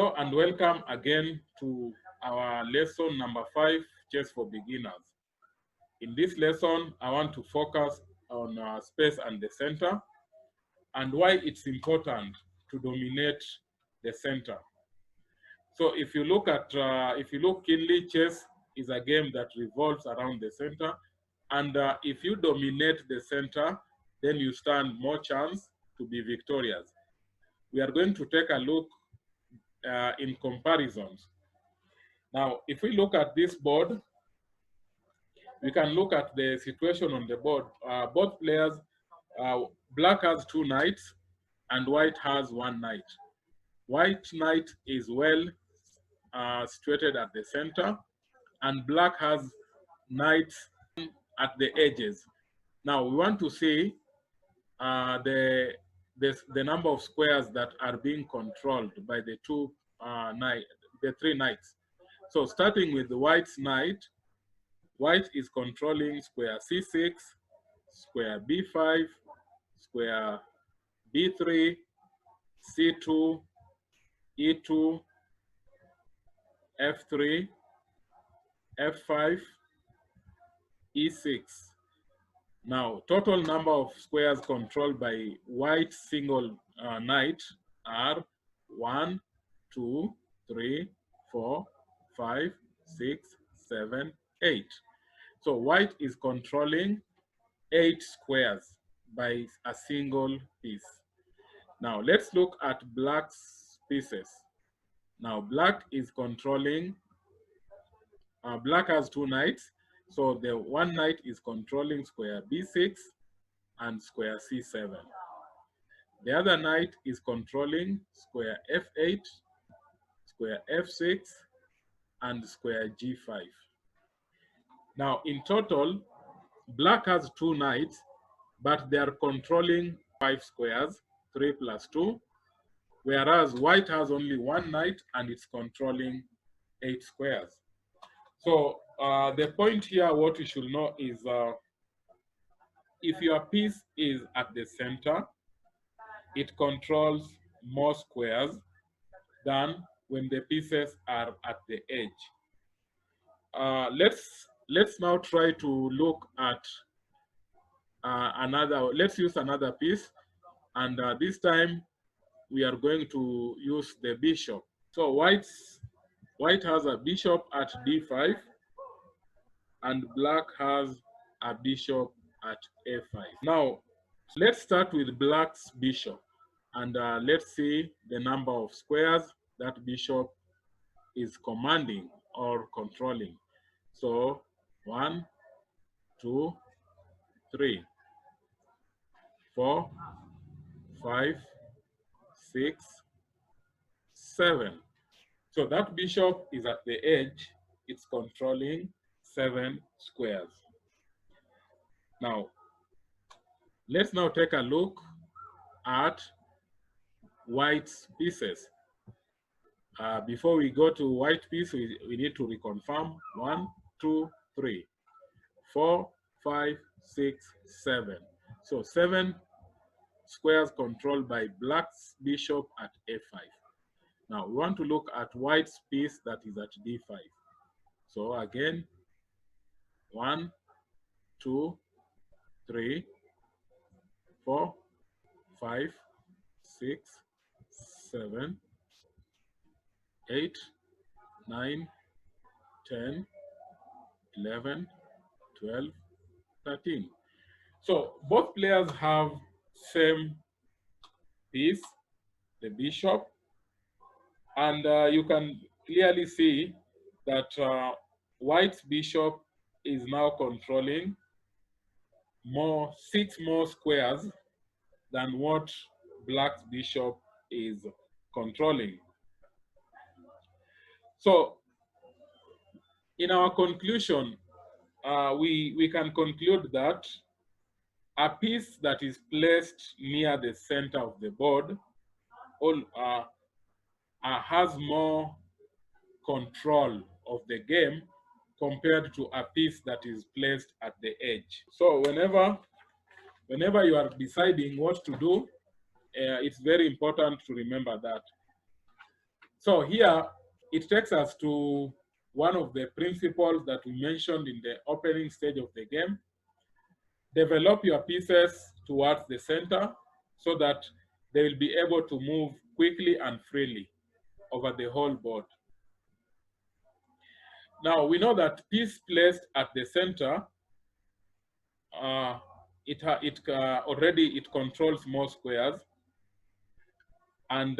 Hello and welcome again to our lesson number 5, chess for beginners. In this lesson, I want to focus on space and the center and why it's important to dominate the center. So if you look keenly, chess is a game that revolves around the center, and if you dominate the center, then you stand more chance to be victorious. We are going to take a look in comparisons. Now, if we look at this board, we can look at the situation on the board. Both players, black has 2 knights and white has 1 knight. White knight is well situated at the center, and black has knights at the edges. Now, we want to see the number of squares that are being controlled by the 3 knights. So starting with the white's knight, white is controlling square c6, square b5, square b3, c2, e2, f3, f5, e6. Now, total number of squares controlled by white single knight are 1, 2, 3, 4, 5, 6, 7, 8. So white is controlling 8 squares by a single piece. Now let's look at black's pieces. Now black is controlling, black has 2 knights. So the 1 knight is controlling square b6 and square c7. The other knight is controlling square f8, square f6, and square g5. Now, in total, black has 2 knights, but they are controlling 5 squares, 3 plus 2, whereas white has only 1 knight and it's controlling 8 squares. So the point here, what you should know is if your piece is at the center, it controls more squares than when the pieces are at the edge. Let's now try to look at let's use another piece, and this time we are going to use the bishop. So white has a bishop at d5 and black has a bishop at a5. Now let's start with black's bishop, and let's see the number of squares that bishop is commanding or controlling. So 1, 2, 3, 4, 5, 6, 7. So that bishop is at the edge. It's controlling 7 squares. Now, let's now take a look at white's pieces. Before we go to white piece, we need to reconfirm 1, 2, 3, 4, 5, 6, 7. So 7 squares controlled by black's bishop at a5. Now we want to look at white's piece that is at d5. So again, 1, 2, 3, 4, 5, 6, 7, 8, 9, 10, 11, 12, 13. So both players have same piece, the bishop, and you can clearly see that white's bishop is now controlling 6 more squares than what black's bishop is controlling. So in our conclusion, we can conclude that a piece that is placed near the center of the board has more control of the game compared to a piece that is placed at the edge. So whenever you are deciding what to do, it's very important to remember that So here it takes us to one of the principles that we mentioned in the opening stage of the game. Develop your pieces towards the center so that they will be able to move quickly and freely over the whole board. Now we know that piece placed at the center, already it controls more squares, and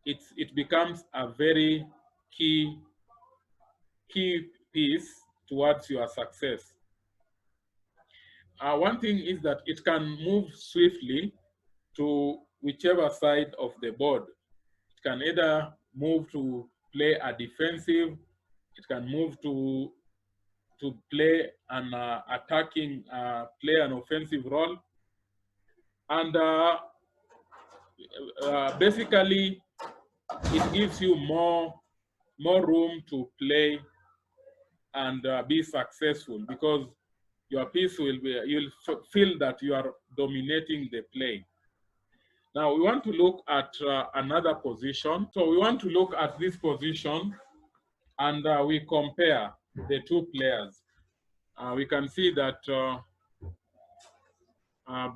it becomes a very key piece towards your success. One thing is that it can move swiftly to whichever side of the board. It can either move to play a defensive, it can move to play an attacking, play an offensive role, and basically it gives you more room to play and be successful, because your piece will be, you'll feel that you are dominating the play. Now we want to look at another position. So we want to look at this position, and we compare the two players. We can see that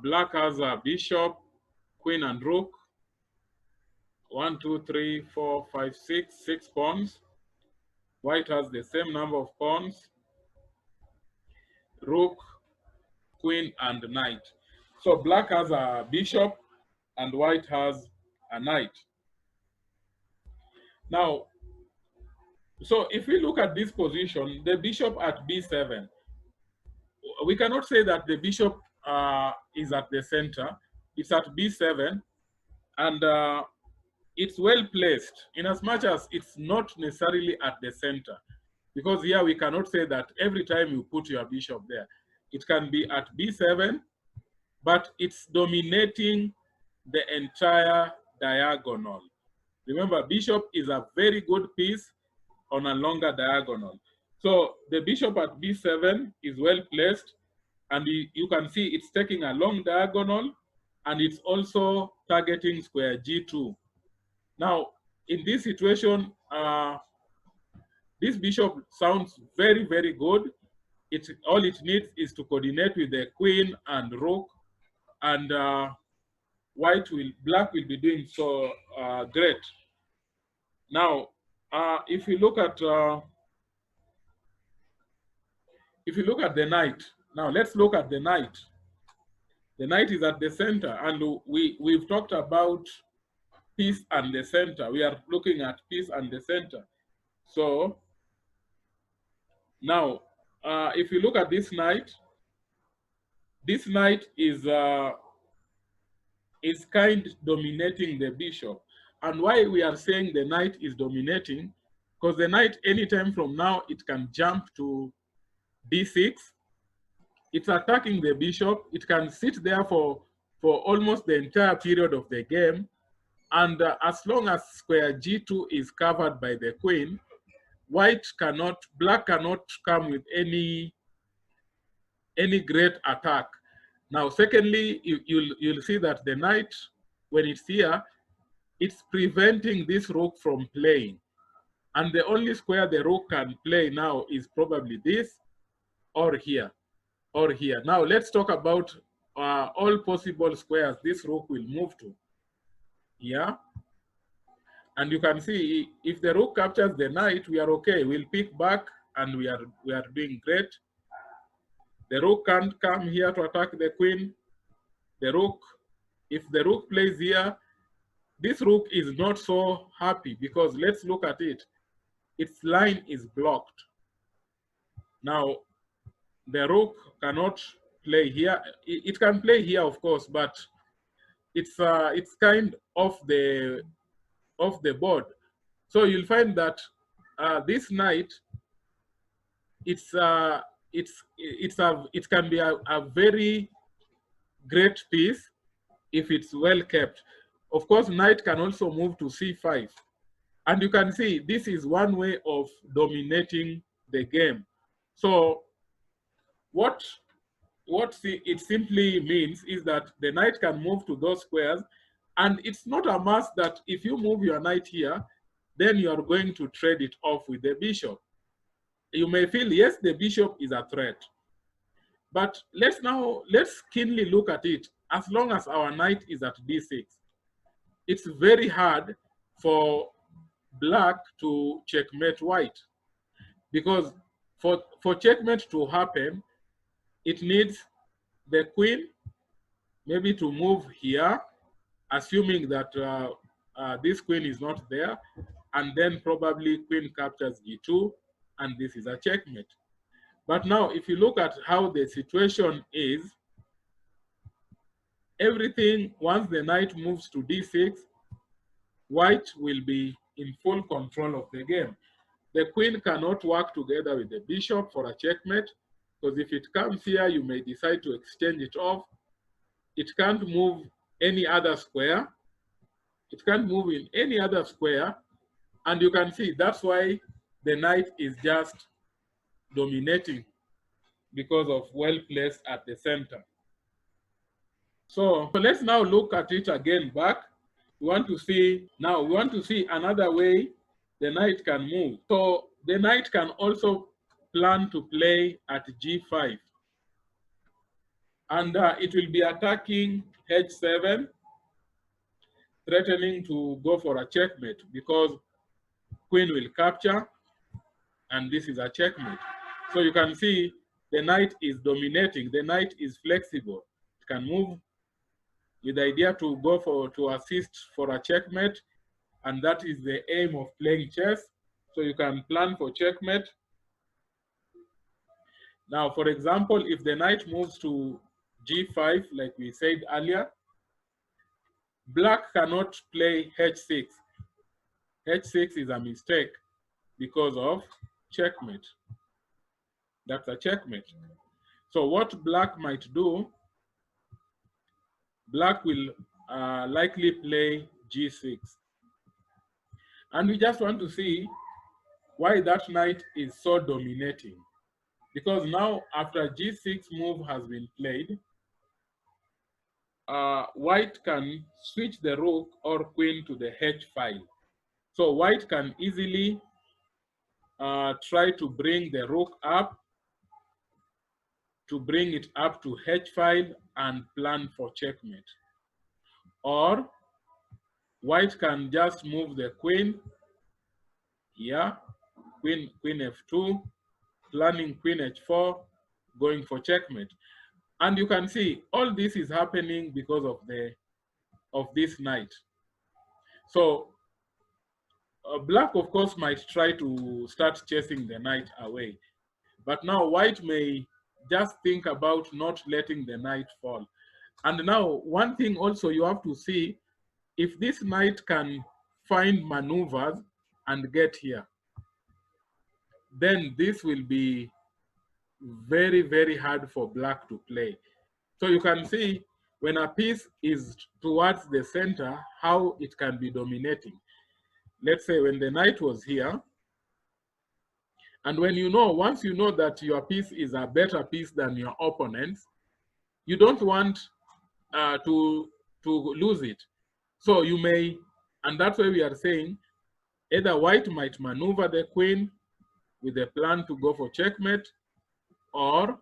black has a bishop, queen, and rook. 1, 2, 3, 4, 5, 6 pawns. White has the same number of pawns. Rook, queen, and knight. So black has a bishop and white has a knight. Now, so if we look at this position, the bishop at b7, we cannot say that the bishop is at the center. It's at b7, and it's well placed in as much as it's not necessarily at the center, because here we cannot say that every time you put your bishop there. It can be at b7, but it's dominating the entire diagonal. Remember, bishop is a very good piece on a longer diagonal. So the bishop at b7 is well placed, and you can see it's taking a long diagonal, and it's also targeting square g2. Now, in this situation, this bishop sounds very, very good. All it needs is to coordinate with the queen and rook, and black will be doing so great. Now, if you look at the knight, now let's look at the knight. The knight is at the center, and we've talked about piece and the center. We are looking at piece and the center. So now, if you look at this knight is kind dominating the bishop. And why we are saying the knight is dominating? Because the knight, anytime from now, it can jump to d6. It's attacking the bishop. It can sit there for almost the entire period of the game. And as long as square g2 is covered by the queen, black cannot come with any great attack. Now, secondly, you'll see that the knight, when it's here, it's preventing this rook from playing. And the only square the rook can play now is probably this, or here, or here. Now, let's talk about all possible squares this rook will move to. Yeah. And you can see if the rook captures the knight, we are okay. We'll pick back and we are doing great. The rook can't come here to attack the queen. If the rook plays here, this rook is not so happy, because let's look at it. Its line is blocked. Now, the rook cannot play here. It can play here, of course, but it's kind of the board. So you'll find that this knight, it can be a very great piece if it's well kept. Of course, knight can also move to c5. And you can see this is one way of dominating the game. So what it simply means is that the knight can move to those squares, And it's not a must that if you move your knight here, then you are going to trade it off with the bishop. You may feel, yes, the bishop is a threat. But let's keenly look at it. As long as our knight is at d6, it's very hard for black to checkmate white, because for checkmate to happen, it needs the queen maybe to move here, assuming that this queen is not there, and then probably queen captures g2, and this is a checkmate. But now, if you look at how the situation is, everything, once the knight moves to d6, white will be in full control of the game. The queen cannot work together with the bishop for a checkmate, because if it comes here, you may decide to exchange it off. It can't move any other square. It can't move in any other square. And you can see that's why the knight is just dominating, because of well placed at the center. So let's now look at it again back. We want to see another way the knight can move. So the knight can also plan to play at g5. And it will be attacking h7, threatening to go for a checkmate, because queen will capture, and this is a checkmate. So you can see the knight is dominating. The knight is flexible. It can move with the idea to go to assist for a checkmate, and that is the aim of playing chess. So you can plan for checkmate. Now, for example, if the knight moves to g5, like we said earlier, black cannot play h6. h6 is a mistake because of checkmate. That's a checkmate. So what black might do, black will likely play g6. And we just want to see why that knight is so dominating. Because now, after g6 move has been played, white can switch the rook or queen to the h file. So white can easily try to bring the rook up, to bring it up to h file and plan for checkmate. Or white can just move the queen here, queen f2, planning queen h4, going for checkmate. And you can see all this is happening because of this knight. So black, of course, might try to start chasing the knight away. But now white may just think about not letting the knight fall. And now one thing also you have to see, if this knight can find maneuvers and get here, then this will be very, very hard for black to play. So you can see when a piece is towards the center, how it can be dominating. Let's say when the knight was here, and when once you know that your piece is a better piece than your opponent's, you don't want to lose it. So you may, and that's why we are saying, either white might maneuver the queen with a plan to go for checkmate, or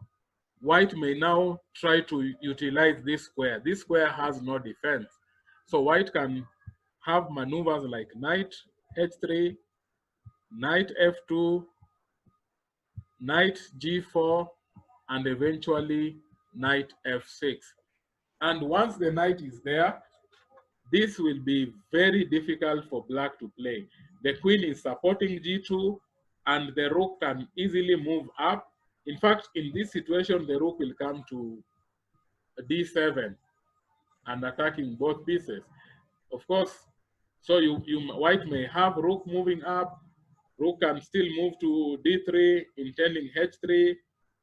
white may now try to utilize this square. This square has no defense. So white can have maneuvers like knight h3, knight f2, knight g4, and eventually knight f6. And once the knight is there, this will be very difficult for black to play. The queen is supporting g2, and the rook can easily move up. In fact, in this situation, the rook will come to d7 and attacking both pieces. Of course, so white may have rook moving up. Rook can still move to d3, intending h3,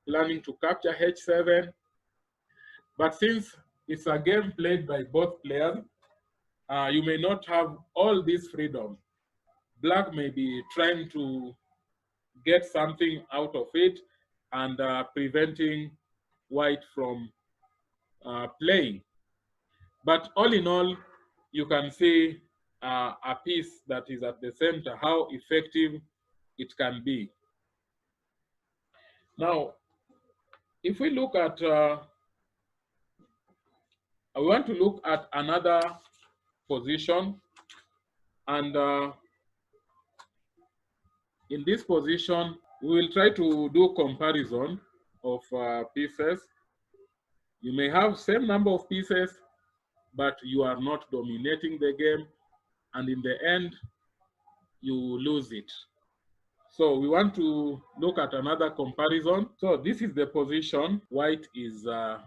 planning to capture h7. But since it's a game played by both players, you may not have all this freedom. Black may be trying to get something out of it and preventing white from playing. But all in all, you can see a piece that is at the center, how effective it can be. Now, if we look at, we want to look at another position, and in this position, we will try to do comparison of pieces. You may have same number of pieces, but you are not dominating the game, and in the end, you lose it. So we want to look at another comparison. So this is the position. White is a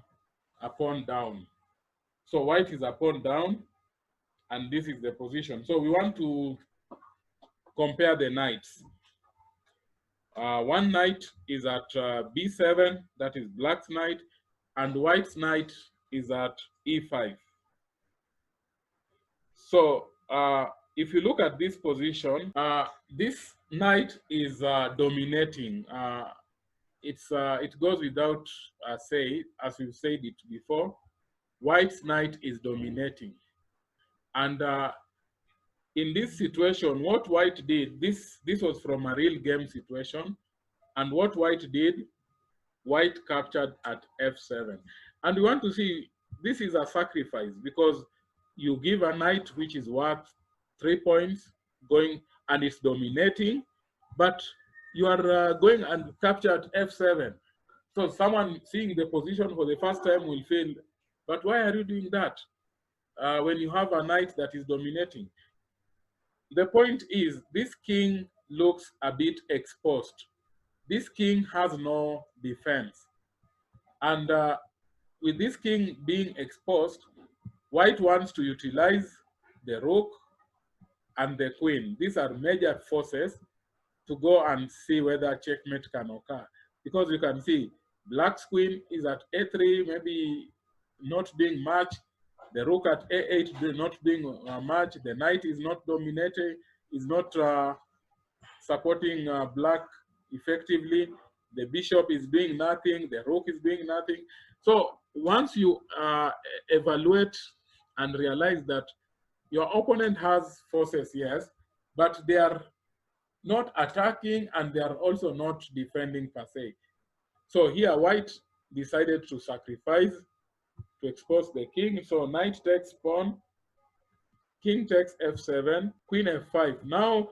pawn down. So white is a pawn down, and this is the position. So we want to compare the knights. One knight is at b7, that is black's knight, and white's knight is at e5. So if you look at this position, this knight is dominating. It goes without say, as we've said it before. White's knight is dominating, and in this situation, what white did, this was from a real game situation, and what white did, white captured at f7. And we want to see, this is a sacrifice, because you give a knight which is worth 3 points going, and it's dominating, but you are going and capture at f7. So someone seeing the position for the first time will feel, but why are you doing that when you have a knight that is dominating? The point is, this king looks a bit exposed. This king has no defense. And with this king being exposed, white wants to utilize the rook and the queen. These are major forces to go and see whether checkmate can occur. Because you can see black's queen is at a3, maybe not being matched. The rook at a8 not being matched. The knight is not dominating, is not supporting black effectively. The bishop is doing nothing. The rook is doing nothing. So once you evaluate and realize that your opponent has forces, yes, but they are not attacking and they are also not defending per se. So here white decided to sacrifice to expose the king. So knight takes pawn, king takes f7, queen f5. Now,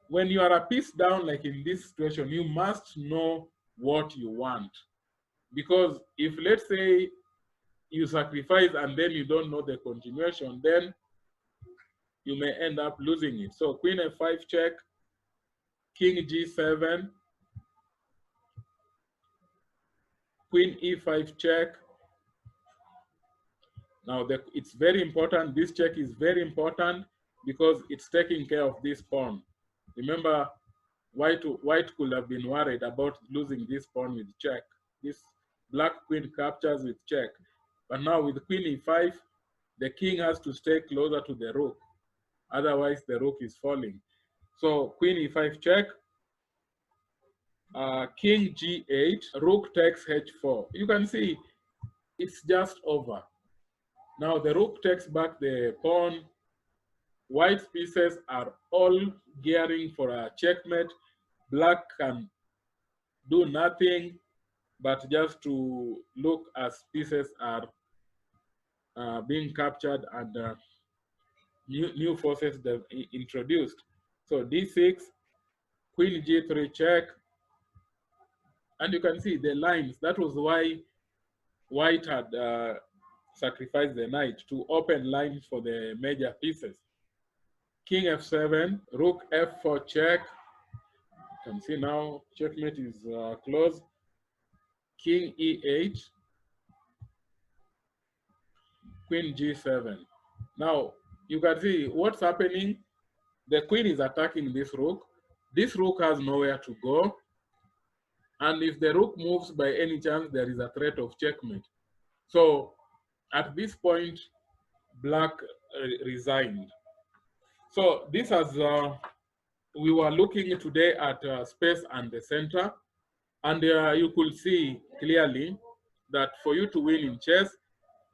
when you are a piece down, like in this situation, you must know what you want. Because if, let's say, you sacrifice and then you don't know the continuation, then you may end up losing it. So queen f5 check, king g7, queen e5 check. Now, it's very important. This check is very important because it's taking care of this pawn. Remember, white could have been worried about losing this pawn with check. This black queen captures with check. But now with queen e5, the king has to stay closer to the rook. Otherwise, the rook is falling. So queen e5 check, king g8, rook takes h4. You can see it's just over. Now the rook takes back the pawn. White's pieces are all gearing for a checkmate. Black can do nothing but just to look as pieces are being captured and new forces introduced. So d6, queen g3 check, and you can see the lines. That was why white had sacrificed the knight, to open lines for the major pieces. King f7, rook f4 check. You can see now checkmate is close. King e8, queen g7. Now you can see what's happening. The queen is attacking this rook. This rook has nowhere to go. And if the rook moves by any chance, there is a threat of checkmate. So at this point, black resigned. So this has, we were looking today at space and the center. And you could see clearly that for you to win in chess,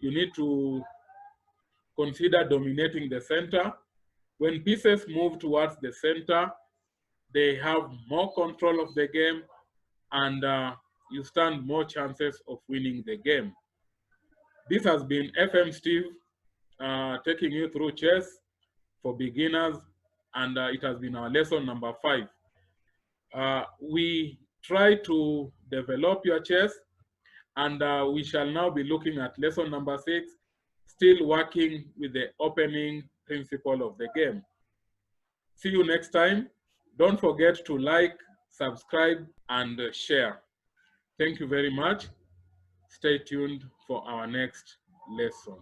you need to consider dominating the center. When pieces move towards the center, they have more control of the game, and you stand more chances of winning the game. This has been FM Steve taking you through chess for beginners, and it has been our lesson number 5. We try to develop your chess, and we shall now be looking at lesson number 6, still working with the opening principle of the game. See you next time. Don't forget to like, subscribe, and share. Thank you very much. Stay tuned for our next lesson.